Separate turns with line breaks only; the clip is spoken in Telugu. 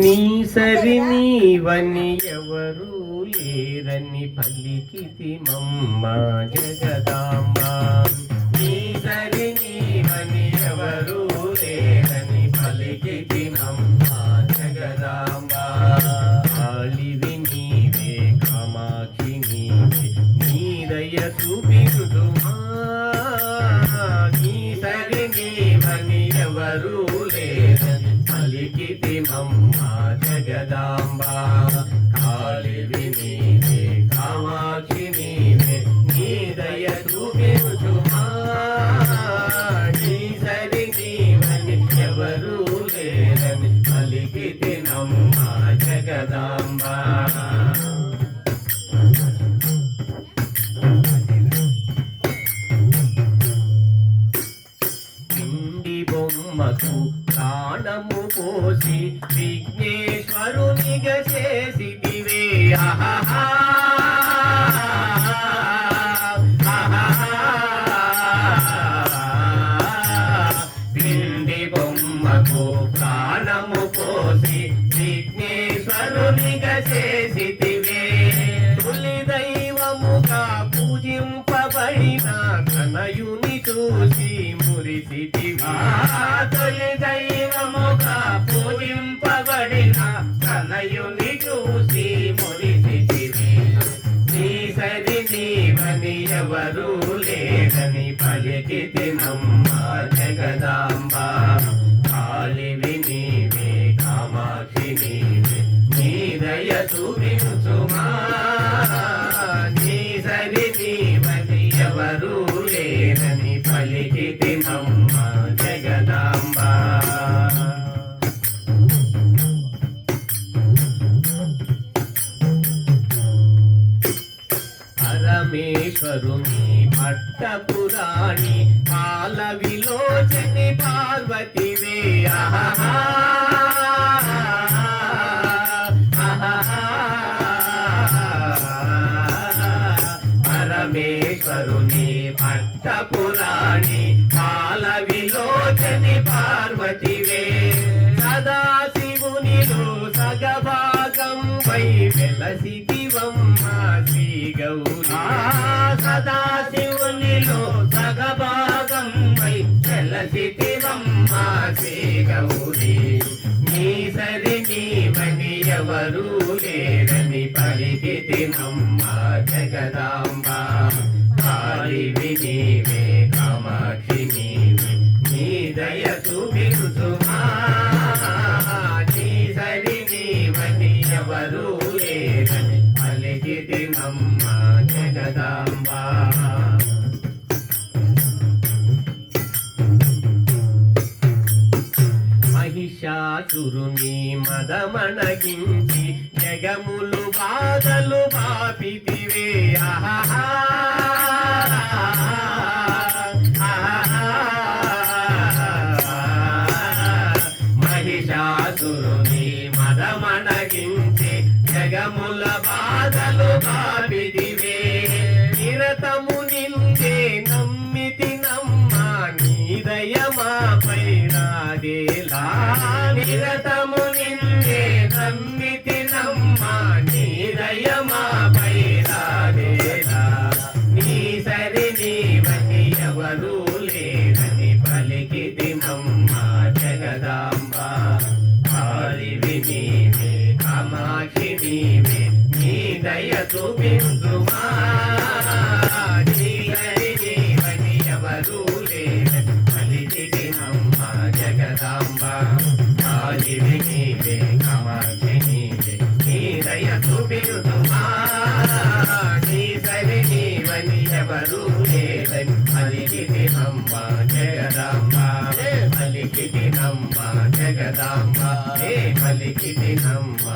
నీ సరి నీవని ఎవరు లేరని పలికితి మమ్మ జగదాంబ. నీ సరి నీవని ఎవరు లేరని పలికితి మమ్మ జగదాంబ. ఆలివి నీవే కామాక్షి నీవే నీ దయ చూపించుమా. నీ సరి నీవని ఎవరు లేరని పలికితి మమ్మ జగదాంబ. కాళివి నీవే కామాక్షి నీవే నీ దయ చూపించుమా. నీ సరి నీవని ఎవరు లేరని పలికితి మమ్మ జగదాంబ. బొమ్మకు ప్రాణము పోసి విఘ్నేశ్వరునిగా చేసిదివే. పిండి బొమ్మకు ప్రాణము పోసి విఘ్నేశ్వరునిగా చేసిదివే. తొలి దైవముగా పూజింపబడిన కనయుని చూసి మురిసితివా. తొలి దైవముగా పూజింపబడిన కనయుని చూసి మురిసితివి. నీ సరి నీవని ఎవరు లేరని పలికితి మమ్మ జగదాంబ. కాళివి నీవే కామాక్షి నీవే నీ దయ చూపించుమా. నీ సరి నీవని ఎవరు లేరని పలికితి మమ్మ జగదాంబ. పరమేశ్వరుని పట్టపురాణి పాల విలోచని పార్వతివే. పరమేశ్వరుని పట్టపురాణి పాల విలోచని పార్వతివే. సదాశివునిలో సగభాగం వై వెలసిదివమ్మ శ్రీ గౌరీ. సదాశివునిలో సగభాగం వై వెలసిదివమ్మ శ్రీ గౌరీ. నీ సరి నీవని ఎవరు లేరని పలికితి మమ్మ జగదాంబ. కాళివి నీవే కామాక్షి నీవే నీ దయ చూపించుమా. నీ సరి నీవని ఎవరు లేరని పలికితి మమ్మ జగదాంబ. మహిషాసురుని మదమణగించి జగములు బాధలు పాపితివే. మహిషాసురుని మదమణగించి జగముల బాధలు పాపితివే. నిరతము నిందే నమ్మితి నమ్మ నీ దయ మాపై నాదేలా. నిరతము నిందే నమ్మితి నమ్మ నీ దయ మాపై నాదేలా. నీ సరి నీవని ఎవరు లేరని పలికితి మమ్మ జగదాంబ. కాళివి నీవే కామాక్షి నీవే నీ దయ చూపించుమా. నీ సరి నీవని ఎవరు లేరని పలికితి మమ్మ జగదాంబ. కాళివి నీవే కామాక్షి నీవే నీ దయ చూపించుమా. నీ సరి నీవని ఎవరు లేరని పలికితి మమ్మ జగదాంబ. పలికితి నమ్మ జగదాంబ. పలికితి నమ్మ